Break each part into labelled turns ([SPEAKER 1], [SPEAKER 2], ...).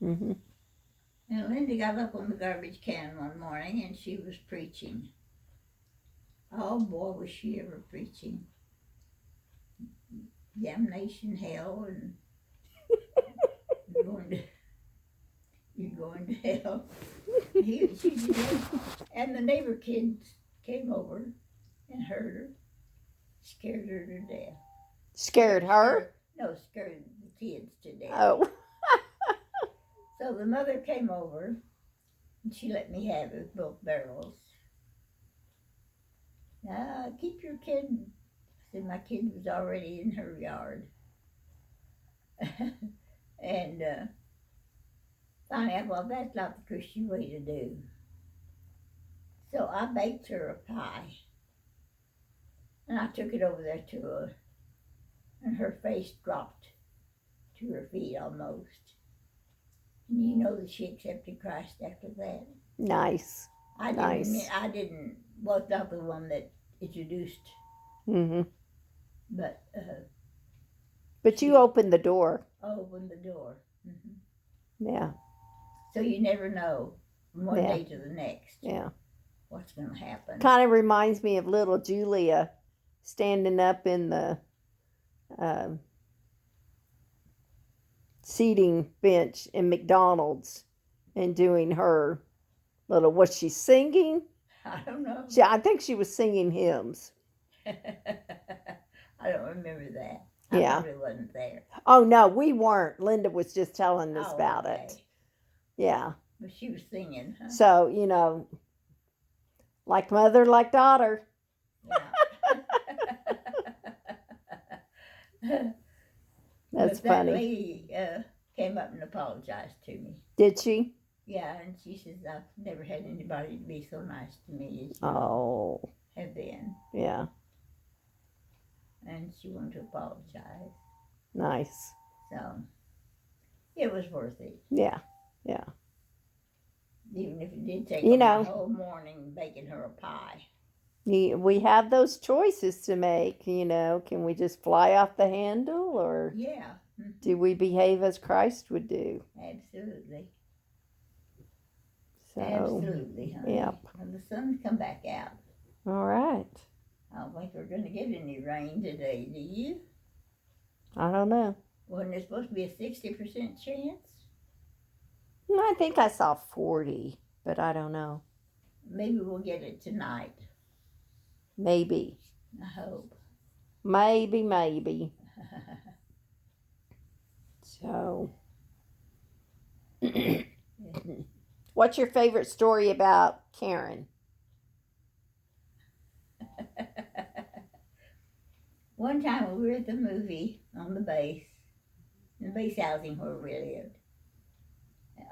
[SPEAKER 1] Mm-hmm.
[SPEAKER 2] And Linda got up on the garbage can one morning and she was preaching. Oh boy, was she ever preaching. Damnation, hell, and you're going to, you're going to hell. She did. And the neighbor kids came over and heard her, scared her to death.
[SPEAKER 1] Scared her?
[SPEAKER 2] No, scared the kids to death.
[SPEAKER 1] Oh.
[SPEAKER 2] So the mother came over and she let me have both barrels. Keep your kid. I said my kid was already in her yard. And finally, I thought that's not the Christian way to do. So I baked her a pie. And I took it over there to her. And her face dropped to her feet almost. And you know that she accepted Christ after that.
[SPEAKER 1] Nice.
[SPEAKER 2] I was not the one that introduced.
[SPEAKER 1] Mm-hmm.
[SPEAKER 2] But
[SPEAKER 1] you opened the door.
[SPEAKER 2] Opened the door. Mm-hmm.
[SPEAKER 1] Yeah.
[SPEAKER 2] So you never know from one day to the next.
[SPEAKER 1] Yeah.
[SPEAKER 2] What's going to happen?
[SPEAKER 1] Kind of reminds me of little Julia standing up in the seating bench in McDonald's and doing her little, was she singing?
[SPEAKER 2] I don't know.
[SPEAKER 1] I think she was singing hymns.
[SPEAKER 2] I don't remember that.
[SPEAKER 1] Yeah.
[SPEAKER 2] I probably wasn't there.
[SPEAKER 1] Oh, no, we weren't. Linda was just telling us about it. Yeah.
[SPEAKER 2] But she was singing, huh?
[SPEAKER 1] So, like mother, like daughter.
[SPEAKER 2] Yeah.
[SPEAKER 1] That's funny.
[SPEAKER 2] That lady came up and apologized to me.
[SPEAKER 1] Did she?
[SPEAKER 2] Yeah, and she says, I've never had anybody be so nice to me as you have been.
[SPEAKER 1] Yeah.
[SPEAKER 2] And she wanted to apologize.
[SPEAKER 1] Nice.
[SPEAKER 2] So, it was worth it.
[SPEAKER 1] Yeah, yeah.
[SPEAKER 2] Even if it did take the whole morning baking her a pie.
[SPEAKER 1] We have those choices to make, Can we just fly off the handle, or do we behave as Christ would do?
[SPEAKER 2] Absolutely.
[SPEAKER 1] So,
[SPEAKER 2] absolutely, honey.
[SPEAKER 1] Yep.
[SPEAKER 2] And the sun's come back out.
[SPEAKER 1] All right.
[SPEAKER 2] I don't think we're going to get any rain today, do you?
[SPEAKER 1] I don't know.
[SPEAKER 2] Wasn't there supposed to be a 60% chance?
[SPEAKER 1] I think I saw 40, but I don't know.
[SPEAKER 2] Maybe we'll get it tonight.
[SPEAKER 1] Maybe.
[SPEAKER 2] I hope.
[SPEAKER 1] Maybe. So, what's your favorite story about Karen?
[SPEAKER 2] One time we were at the movie on the base housing where we lived.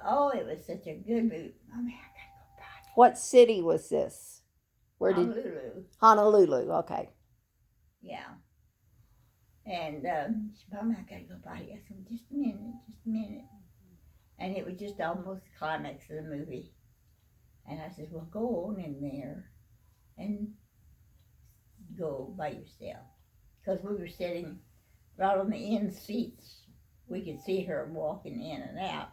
[SPEAKER 2] Oh, it was such a good movie. I gotta go potty.
[SPEAKER 1] What city was this? Honolulu. Okay.
[SPEAKER 2] Yeah. And she said, Mommy, I gotta go potty. I said, just a minute. And it was just almost the climax of the movie. And I said, well, go on in there and go by yourself. Because we were sitting right on the end seats. We could see her walking in and out.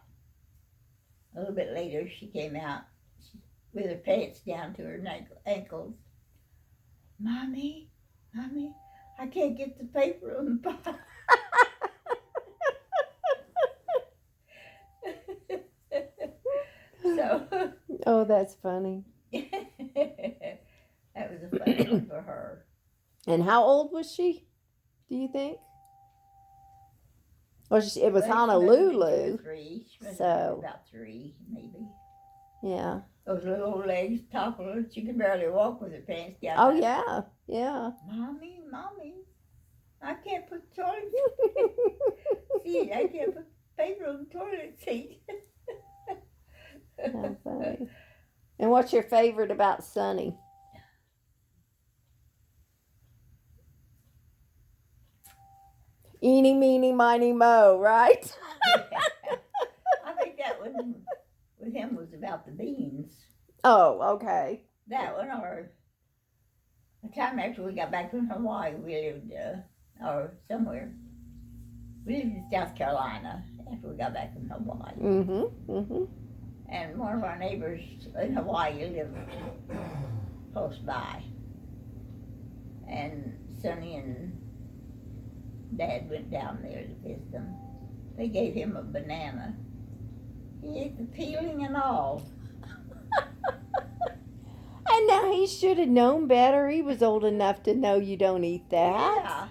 [SPEAKER 2] A little bit later, she came out with her pants down to her ankles. Mommy, I can't get the paper on the bottom. So.
[SPEAKER 1] Oh, that's funny.
[SPEAKER 2] That was a funny one for her.
[SPEAKER 1] And how old was she, do you think? Well, it was Honolulu.
[SPEAKER 2] She must
[SPEAKER 1] so
[SPEAKER 2] about 3, maybe.
[SPEAKER 1] Yeah.
[SPEAKER 2] Those little legs toppling. She could barely walk with her pants down.
[SPEAKER 1] Oh, yeah. Yeah.
[SPEAKER 2] Mommy, I can't put the toilet seat. I can't put paper on the toilet seat.
[SPEAKER 1] How funny. And what's your favorite about Sonny? Eeny, meeny, miny, mo, right?
[SPEAKER 2] I think that one with him was about the beans.
[SPEAKER 1] Oh, okay.
[SPEAKER 2] That one, or the time after we got back from Hawaii, we lived, or somewhere. We lived in South Carolina after we got back from Hawaii. And one of our neighbors in Hawaii lived close by. And Sonny and Dad went down there to visit them. They gave him a banana. He ate the peeling and all.
[SPEAKER 1] And now he should have known better. He was old enough to know you don't eat that.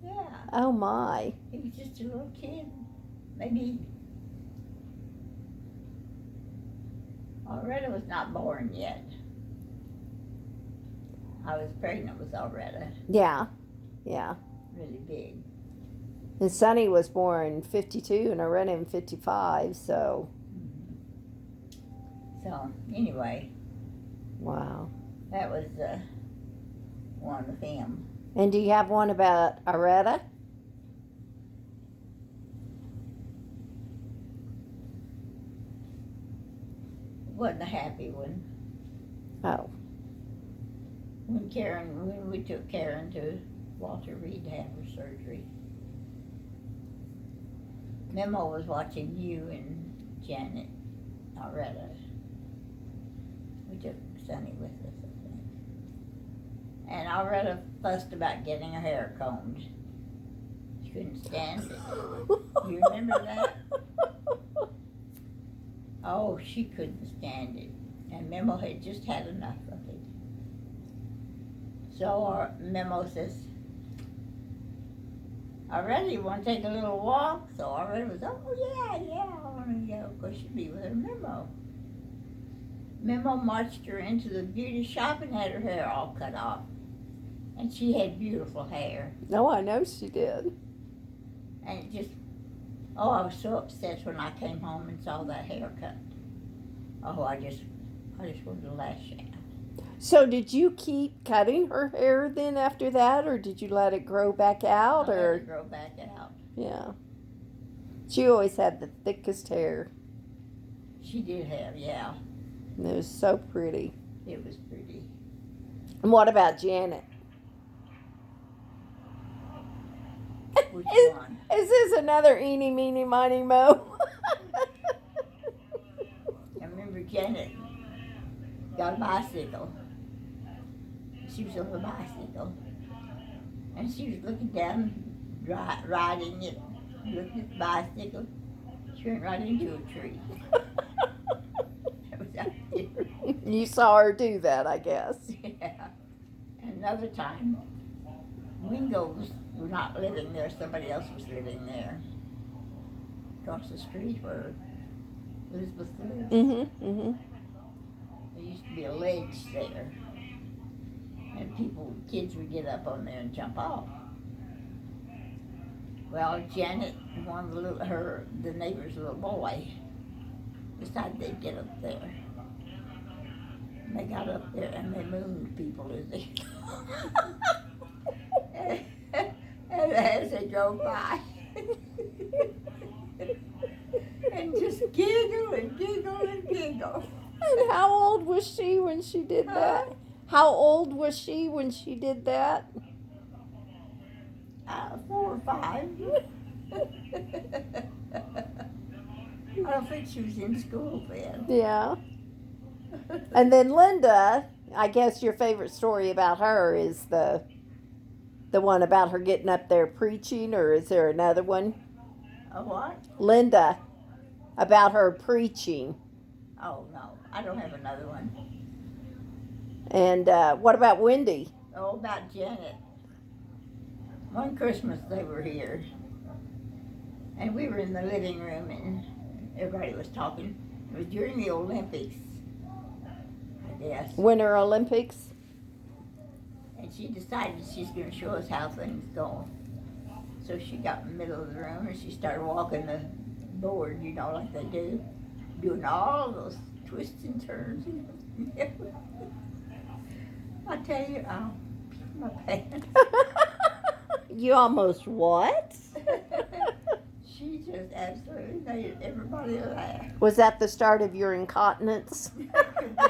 [SPEAKER 2] Yeah.
[SPEAKER 1] Oh my.
[SPEAKER 2] He was just a little kid. Maybe Alretta was not born yet. I was pregnant with Alretta.
[SPEAKER 1] Yeah.
[SPEAKER 2] Really big.
[SPEAKER 1] And Sonny was born in 52 and Arena in 55, so.
[SPEAKER 2] So, anyway.
[SPEAKER 1] Wow.
[SPEAKER 2] That was one of them.
[SPEAKER 1] And do you have one about Aretta?
[SPEAKER 2] Wasn't a happy one.
[SPEAKER 1] Oh.
[SPEAKER 2] When we took Karen to Walter Reed to have her surgery, Memo was watching you and Janet Alretta. We took Sonny with us, I think. And Alretta fussed about getting her hair combed. She couldn't stand it. You remember that? Oh, she couldn't stand it. And Memo had just had enough of it. So our Memo says, Alretta, you want to take a little walk? So Alretta was, oh yeah, I want to go. Of course, she'd be with her Memo. Memo marched her into the beauty shop and had her hair all cut off. And she had beautiful hair.
[SPEAKER 1] No, I know she did.
[SPEAKER 2] And it just, I was so upset when I came home and saw that haircut. Oh, I just wanted to lash out.
[SPEAKER 1] So did you keep cutting her hair then after that, or did you let it grow back out?
[SPEAKER 2] I let it grow back out.
[SPEAKER 1] Yeah. She always had the thickest hair.
[SPEAKER 2] She did have, yeah.
[SPEAKER 1] And it was so pretty.
[SPEAKER 2] It was pretty.
[SPEAKER 1] And what about Janet?
[SPEAKER 2] Which one?
[SPEAKER 1] Is this another eeny, meeny, miny, mo?
[SPEAKER 2] I remember Janet got a bicycle. She was on the bicycle. And she was looking down, riding it, looking at the bicycle. She went right into a tree. That was out there.
[SPEAKER 1] You saw her do that, I guess.
[SPEAKER 2] Yeah. Another time, Wingos were not living there, somebody else was living there. Across the street where Elizabeth lived. There used to be a ledge there. And kids would get up on there and jump off. Well, Janet and one of the neighbor's little boy decided they'd get up there. And they got up there and they mooned people as they and as they drove by. And just giggle and giggle and giggle.
[SPEAKER 1] And how old was she when she did that? How old was she when she did that?
[SPEAKER 2] 4 or 5. I don't think she was in school then.
[SPEAKER 1] Yeah. And then Linda, I guess your favorite story about her is the one about her getting up there preaching, or is there another one?
[SPEAKER 2] A what?
[SPEAKER 1] Linda, about her preaching.
[SPEAKER 2] Oh, no. I don't have another one.
[SPEAKER 1] And what about Wendy?
[SPEAKER 2] Oh, about Janet. One Christmas they were here. And we were in the living room and everybody was talking. It was during the Olympics, I guess.
[SPEAKER 1] Winter Olympics?
[SPEAKER 2] And she decided she's going to show us how things go. So she got in the middle of the room and she started walking the board, like they do. Doing all those twists and turns. I tell you, my pants.
[SPEAKER 1] You almost what?
[SPEAKER 2] She just absolutely made everybody laugh.
[SPEAKER 1] Was that the start of your incontinence?
[SPEAKER 2] Could be.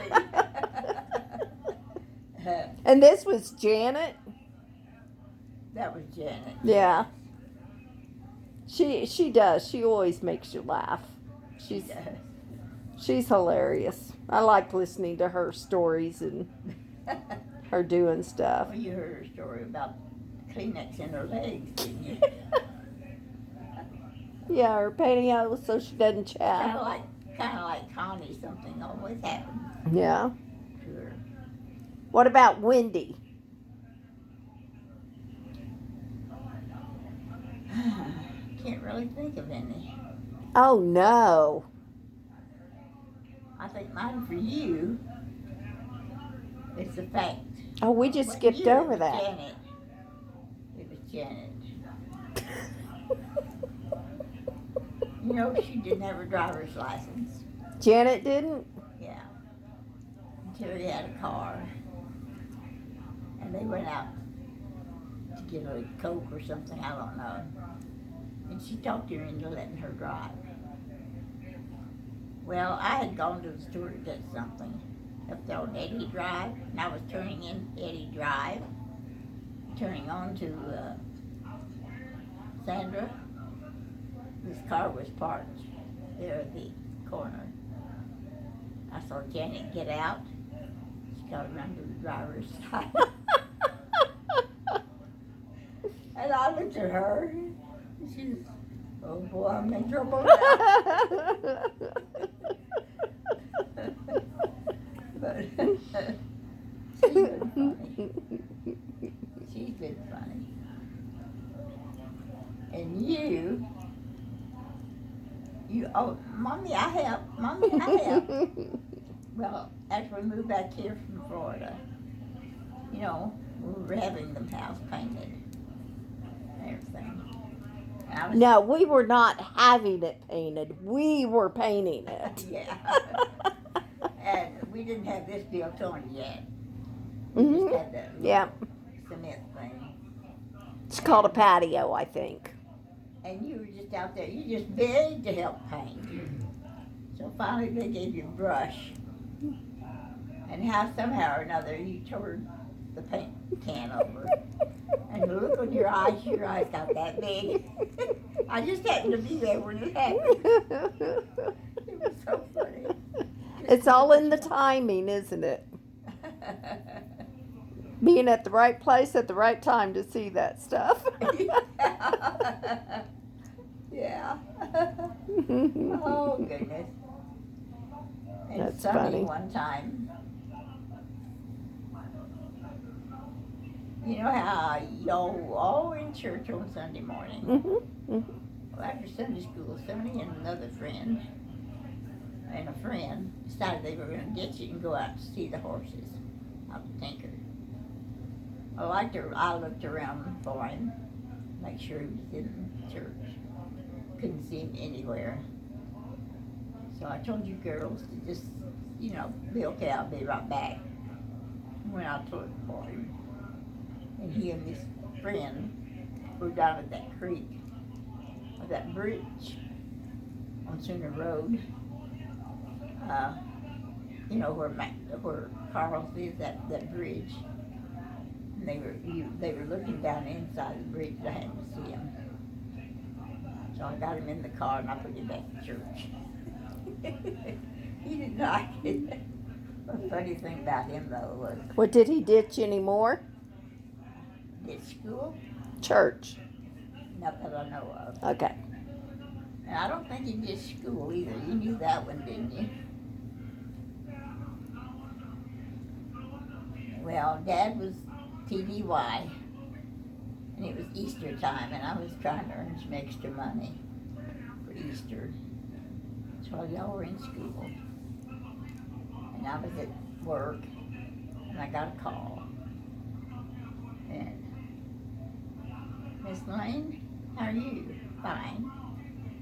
[SPEAKER 1] And this was Janet?
[SPEAKER 2] That was Janet.
[SPEAKER 1] Yeah. She does. She always makes you laugh.
[SPEAKER 2] She
[SPEAKER 1] She's
[SPEAKER 2] does.
[SPEAKER 1] she's hilarious. I like listening to her stories and her doing stuff.
[SPEAKER 2] Well, you heard her story about Kleenex in her legs, didn't you?
[SPEAKER 1] Yeah, her painting out so she doesn't
[SPEAKER 2] kind
[SPEAKER 1] chat.
[SPEAKER 2] of like Connie. Something always happens
[SPEAKER 1] Yeah.
[SPEAKER 2] to her.
[SPEAKER 1] What about Wendy?
[SPEAKER 2] Can't really think of any.
[SPEAKER 1] Oh no.
[SPEAKER 2] I think mine for you is the fact.
[SPEAKER 1] Oh, we just
[SPEAKER 2] Well,
[SPEAKER 1] skipped
[SPEAKER 2] you,
[SPEAKER 1] over
[SPEAKER 2] it was
[SPEAKER 1] that.
[SPEAKER 2] Janet. It was Janet. You know, she didn't have a driver's license.
[SPEAKER 1] Janet didn't?
[SPEAKER 2] Yeah. Until he had a car. And they went out to get a Coke or something, I don't know. And she talked him into letting her drive. Well, I had gone to the store to get something up there on Eddy Drive, and I was turning in Eddy Drive, turning on to Sandra. This car was parked there at the corner. I saw Janet get out. She got around to the driver's side. And I looked at her. And she's, oh boy, I'm in trouble now. But she's been funny. She's been funny. And you, oh, Mommy, I help. Mommy, I help. Well, after we moved back here from Florida, you know, we were having the house painted and everything. And I was,
[SPEAKER 1] No, we were not having it painted. We were painting it.
[SPEAKER 2] yeah. And we didn't have this built on yet. We just had that little
[SPEAKER 1] Yeah.
[SPEAKER 2] cement thing.
[SPEAKER 1] It's called a patio, I think.
[SPEAKER 2] And you were just out there. You just begged to help paint. So finally they gave you a brush. And how somehow or another you turned the paint can over. And the look on your eyes got that big. I just happened to be there when it happened. It was so funny.
[SPEAKER 1] It's all in the timing, isn't it? Being at the right place at the right time to see that stuff.
[SPEAKER 2] Yeah. Oh, goodness. And
[SPEAKER 1] That's
[SPEAKER 2] Sunday
[SPEAKER 1] funny.
[SPEAKER 2] one time, you know how y'all all in church on Sunday morning. Well, after Sunday school, Sonny and another friend and a friend decided they were going to ditch it and go out to see the horses out to Tinker. I looked around for him, make sure he was in church. Couldn't see him anywhere. So I told you girls to just, you know, be okay, I'll be right back. Went out to look for him. And he and his friend were down at that creek, or that bridge on Sooner Road. You know where Carl's is, that bridge. And they were looking down inside the bridge. I hadn't seen him. So I got him in the car and I put him back to church. He didn't like it. The funny thing about him though was,
[SPEAKER 1] What, did he ditch anymore?
[SPEAKER 2] at school,
[SPEAKER 1] Church.
[SPEAKER 2] not that I know of.
[SPEAKER 1] Okay.
[SPEAKER 2] And I don't think he did school either. You knew that one, didn't you? Well, Dad was TDY, and it was Easter time, and I was trying to earn some extra money for Easter. So y'all were in school, and I was at work, and I got a call. And, Miss Lane, how are you? Fine.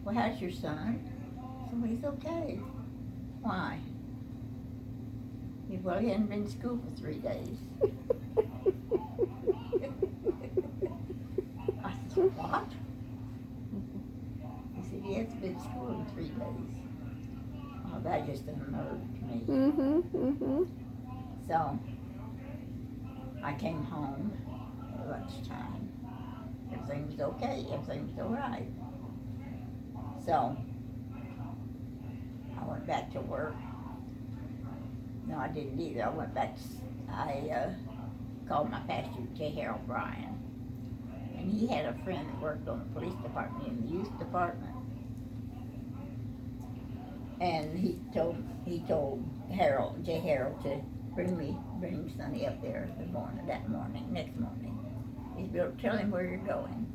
[SPEAKER 2] Well, how's your son? So he's okay. Why? Well, he hadn't been to school for 3 days. I said, what? He said, he hasn't been to school in 3 days. Oh, that just unnerved me. So, I came home at lunchtime. Everything was okay. Everything was all right. So I went back to work. No, I didn't either. I went back. I called my pastor, J. Harold Bryan, and he had a friend that worked on the police department in the youth department. And he told Harold, J. Harold, to bring Sonny up there next morning. He said, tell him where you're going.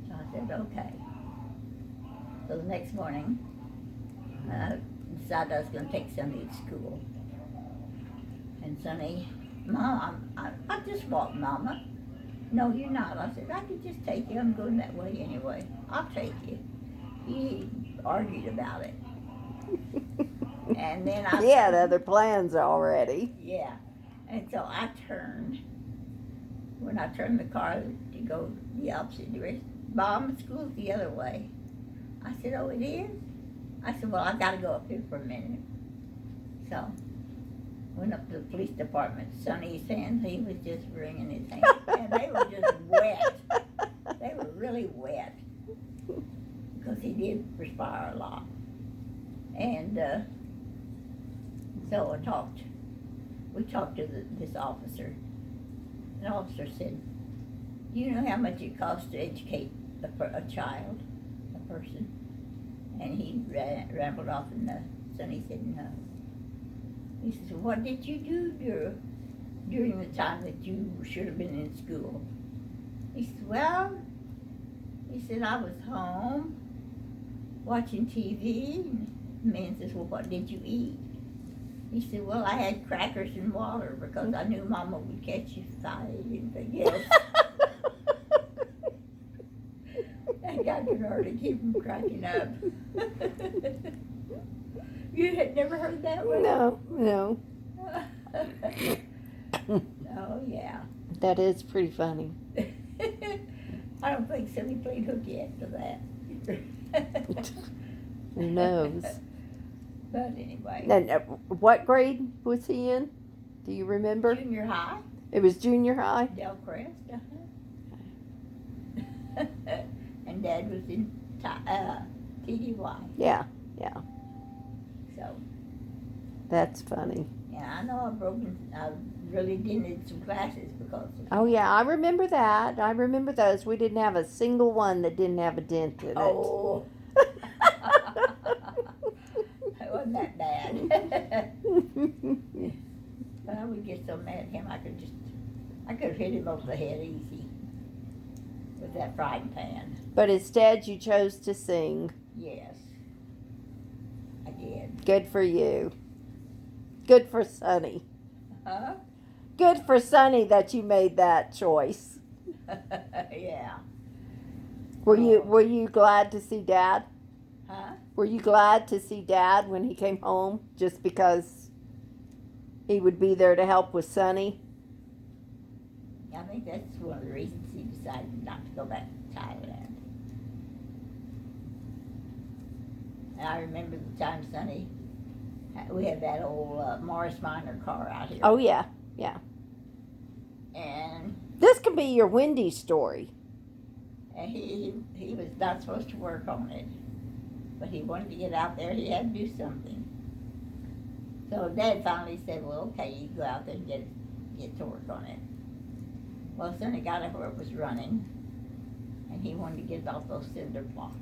[SPEAKER 2] So I said, okay. So the next morning, I decided I was going to take Sonny to school. And Sonny, Mom, I just walked, Mama. No, you're not. I said, I could just take you. I'm going that way anyway. I'll take you. He argued about it. And then
[SPEAKER 1] He had other plans already.
[SPEAKER 2] Yeah. And so I turned. When I turned the car to go the opposite direction, Mom, school's the other way. I said, oh, it is? I said, well, I got to go up here for a minute. So went up to the police department. Sonny's hands, he was just wringing his hands. And they were just wet. They were really wet. Because he did perspire a lot. And so we talked to this officer. The officer said, do you know how much it costs to educate a child, a person? And he rambled off, and Sonny said, no. He said, what did you do during the time that you should have been in school? He said, well, I was home watching TV. And the man says, well, what did you eat? He said, well, I had crackers and water because I knew Mama would catch you if I ate anything else. That guy could hardly keep from cracking up. You had never heard that one?
[SPEAKER 1] No.
[SPEAKER 2] Oh, yeah.
[SPEAKER 1] That is pretty funny.
[SPEAKER 2] I don't think Sonny played hooky after that.
[SPEAKER 1] Who knows?
[SPEAKER 2] But anyway.
[SPEAKER 1] And what grade was he in? Do you remember?
[SPEAKER 2] Junior high.
[SPEAKER 1] It was junior high?
[SPEAKER 2] Del Crest, And Dad was in TDY.
[SPEAKER 1] Yeah.
[SPEAKER 2] So.
[SPEAKER 1] That's funny.
[SPEAKER 2] Yeah, I know I really dented some classes because of
[SPEAKER 1] Oh, yeah, I remember that. I remember those. We didn't have a single one that didn't have a dent in it.
[SPEAKER 2] Oh. It wasn't that bad. But I would get so mad at him, I could have hit him over the head easy with that frying pan.
[SPEAKER 1] But instead, you chose to sing.
[SPEAKER 2] Yes, I did.
[SPEAKER 1] Good for you. Good for Sonny.
[SPEAKER 2] Huh?
[SPEAKER 1] Good for Sonny that you made that choice.
[SPEAKER 2] Yeah.
[SPEAKER 1] Were you glad to see Dad?
[SPEAKER 2] Huh?
[SPEAKER 1] Were you glad to see Dad when he came home just because he would be there to help with Sonny?
[SPEAKER 2] I think that's one of the reasons he decided not to go back to Thailand. And I remember the time Sonny, we had that old Morris Minor car out here.
[SPEAKER 1] Oh, yeah.
[SPEAKER 2] And
[SPEAKER 1] This could be your Wendy story.
[SPEAKER 2] he was not supposed to work on it. But he wanted to get out there, he had to do something. So Dad finally said, well, okay, you go out there and get to work on it. Well, Sonny got it where it was running, and he wanted to get off those cinder blocks.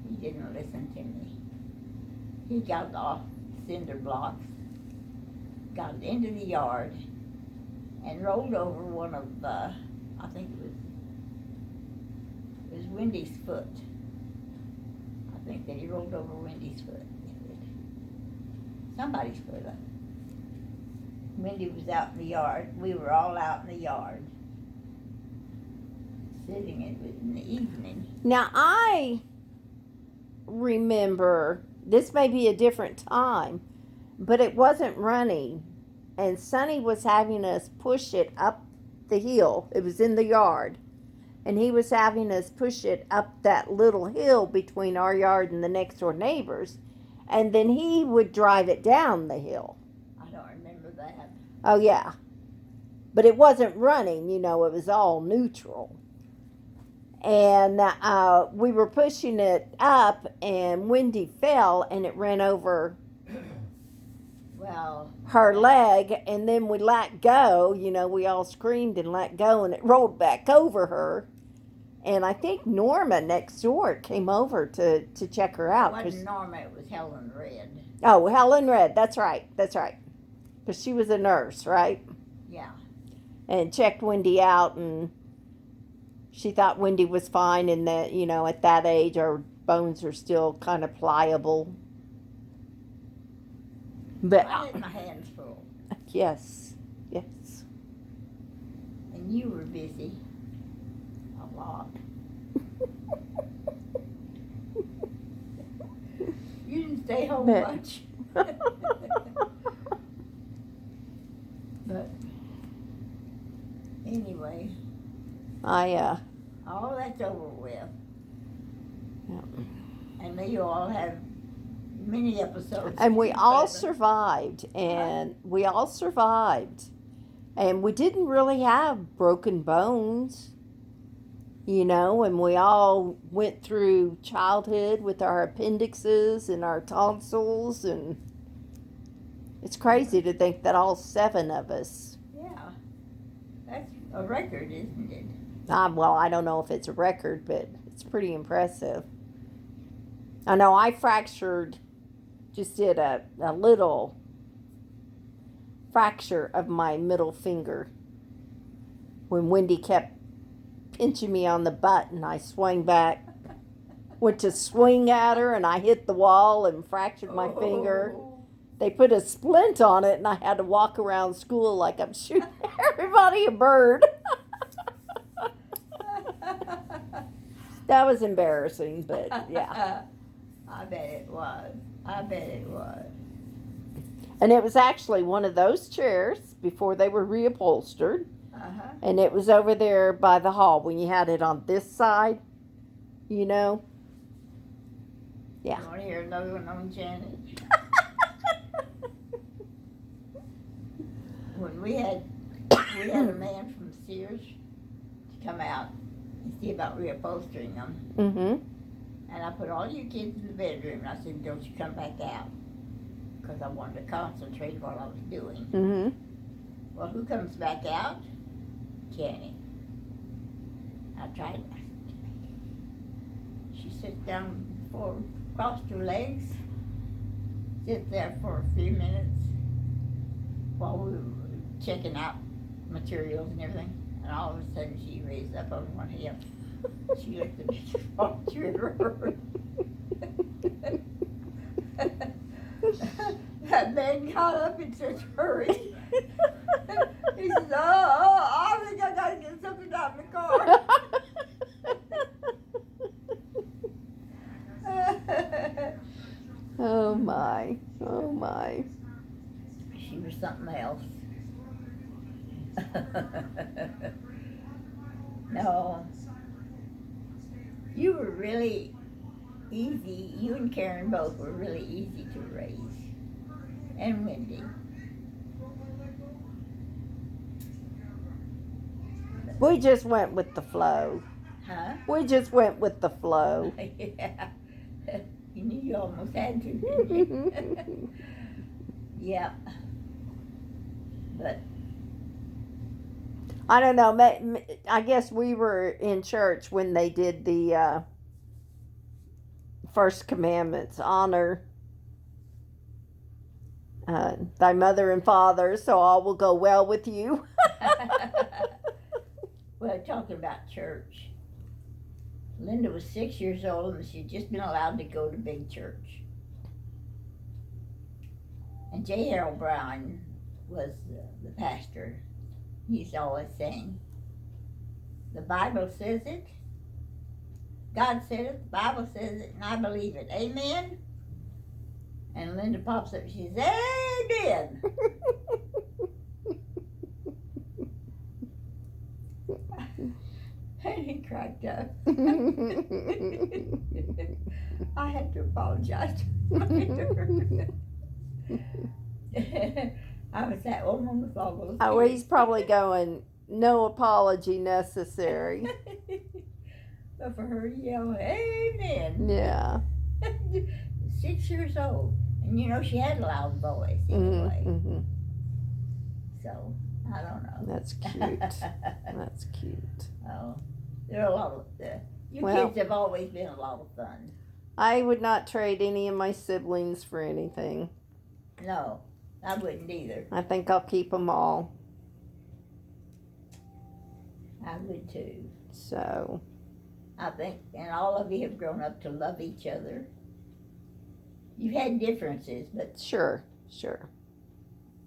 [SPEAKER 2] He didn't listen to me. He got off cinder blocks, got into the yard, and rolled over one of, I think it was Wendy's foot. I think that he rolled over Wendy's foot. Somebody's foot. Wendy was out in the yard. We were all out in the yard, sitting in the evening.
[SPEAKER 1] Now, I remember, this may be a different time, but it wasn't running, and Sonny was having us push it up the hill. It was in the yard, and he was having us push it up that little hill between our yard and the next door neighbors, and then he would drive it down the hill.
[SPEAKER 2] I don't remember that.
[SPEAKER 1] Oh, yeah. But it wasn't running, it was all neutral. And we were pushing it up, and Wendy fell, and it ran over
[SPEAKER 2] Well,
[SPEAKER 1] her leg. And then we let go. We all screamed and let go, and it rolled back over her. And I think Norma next door came over to check her
[SPEAKER 2] it
[SPEAKER 1] out.
[SPEAKER 2] wasn't Norma, it was Helen Red.
[SPEAKER 1] Oh, Helen Red. That's right. Because she was a nurse, right?
[SPEAKER 2] Yeah.
[SPEAKER 1] And checked Wendy out, and she thought Wendy was fine, and that, at that age, our bones are still kind of pliable. But
[SPEAKER 2] I had my hands full,
[SPEAKER 1] yes.
[SPEAKER 2] and you were busy. A lot. You didn't stay home
[SPEAKER 1] But-
[SPEAKER 2] much. But anyway, all that's over with.
[SPEAKER 1] Yeah.
[SPEAKER 2] And may you all have many episodes.
[SPEAKER 1] And we all
[SPEAKER 2] Seven.
[SPEAKER 1] survived, and we didn't really have broken bones, and we all went through childhood with our appendixes and our tonsils, and it's crazy to think that all 7 of us,
[SPEAKER 2] Yeah. That's a record, isn't it?
[SPEAKER 1] well, I don't know if it's a record, but it's pretty impressive. I know I just did a little fracture of my middle finger when Wendy kept pinching me on the butt, and I swung back, went to swing at her, and I hit the wall and fractured my finger. They put a splint on it, and I had to walk around school like I'm shooting everybody a bird. That was embarrassing, but yeah.
[SPEAKER 2] I bet it was.
[SPEAKER 1] And it was actually one of those chairs before they were reupholstered.
[SPEAKER 2] Uh-huh.
[SPEAKER 1] And it was over there by the hall when you had it on this side, Yeah.
[SPEAKER 2] You want to hear another one on Janet? When we had a man from Sears to come out and see about reupholstering them.
[SPEAKER 1] Mm-hmm.
[SPEAKER 2] And I put all you kids in the bedroom, and I said, don't you come back out. Because I wanted to concentrate what I was doing.
[SPEAKER 1] Mm-hmm.
[SPEAKER 2] Well, who comes back out? Jenny. I tried. She sits down crossed her legs, sits there for a few minutes while we were checking out materials and everything. And all of a sudden she raised up on one hip. She looked at me, oh, trigger. That man got up in such a hurry. He says, I think I gotta get something out of the car.
[SPEAKER 1] Oh my.
[SPEAKER 2] She was something else. No. You were really easy. You and Karen both were really easy to raise. And Wendy.
[SPEAKER 1] We just went with the flow.
[SPEAKER 2] Huh?
[SPEAKER 1] We just went with the flow.
[SPEAKER 2] Yeah. You knew you almost had to, didn't you? Yeah. But
[SPEAKER 1] I don't know. I guess we were in church when they did the first commandments. Honor thy mother and father, so all will go well with you.
[SPEAKER 2] well, talking about church. Linda was 6 years old and she'd just been allowed to go to big church. And J. Harold Brown was the pastor. He used to always saying, the Bible says it, God said it, the Bible says it, and I believe it. Amen? And Linda pops up and she says, Amen! And he cracked up. I had to apologize to her. I was that woman with all those
[SPEAKER 1] Oh,
[SPEAKER 2] tears.
[SPEAKER 1] he's probably going, no apology necessary.
[SPEAKER 2] But for her to yell, amen.
[SPEAKER 1] Yeah.
[SPEAKER 2] 6 years old. And you know, she had a loud voice anyway.
[SPEAKER 1] Mm-hmm.
[SPEAKER 2] So, I don't know.
[SPEAKER 1] That's cute. That's cute.
[SPEAKER 2] Oh, there are a lot of, you
[SPEAKER 1] Well-
[SPEAKER 2] kids have always been a lot of fun.
[SPEAKER 1] I would not trade any of my siblings for anything.
[SPEAKER 2] No, I wouldn't either.
[SPEAKER 1] I think I'll keep them all.
[SPEAKER 2] I would too.
[SPEAKER 1] So,
[SPEAKER 2] I think, and all of you have grown up to love each other. You've had differences, but
[SPEAKER 1] sure.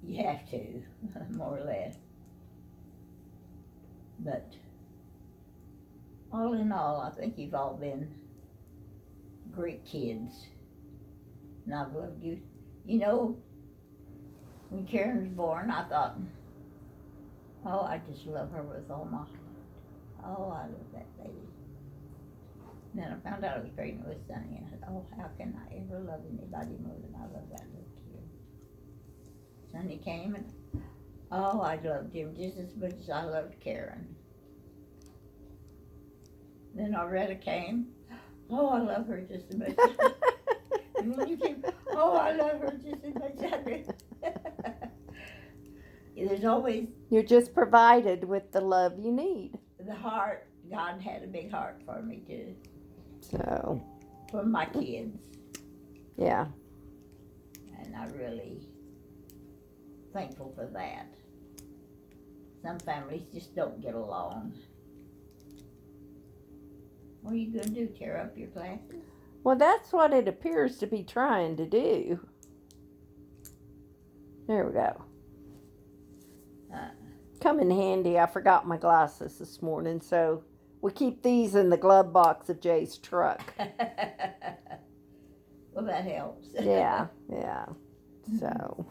[SPEAKER 2] you have to, more or less. But all in all, I think you've all been great kids. And I've loved you. You know, when Karen was born, I thought, oh, I just love her with all my heart. Oh, I love that baby. And then I found out I was pregnant with Sonny, and I thought, oh, how can I ever love anybody more than I love that little kid? Sonny came, and oh, I loved him just as much as I loved Karen. Then Loretta came, oh, I love her just as much. And then you came, oh, I love her just as much as I do. There's always
[SPEAKER 1] You're just provided with the love you need.
[SPEAKER 2] the heart. God had a big heart for me too,
[SPEAKER 1] So,
[SPEAKER 2] for my kids,
[SPEAKER 1] yeah.
[SPEAKER 2] and I'm really thankful for that. Some families just don't get along. What are you going to do, tear up your glasses?
[SPEAKER 1] Well, that's what it appears to be trying to do. There we go. Come in handy. I forgot my glasses this morning, so we keep these in the glove box of Jay's truck.
[SPEAKER 2] Well, that helps.
[SPEAKER 1] Yeah. So,